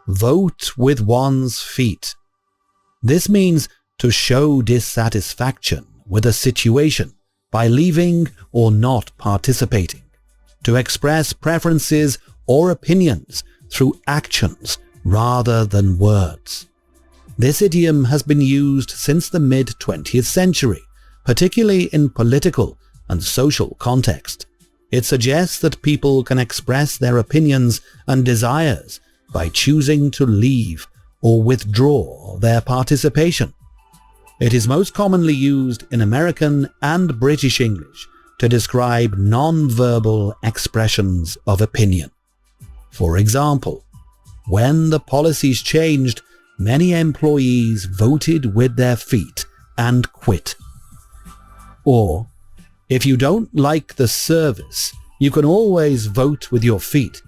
vote with one's feet. This means to show dissatisfaction with a situation by leaving or not participating, to express preferences or opinions through actions rather than words. This idiom has been used since the mid-20th century, particularly in political and social context. It suggests that people can express their opinions and desires by choosing to leave or withdraw their participation. It is most commonly used in American and British English to describe non-verbal expressions of opinion. For example, when the policies changed, many employees voted with their feet and quit. Or, if you don't like the service, you can always vote with your feet.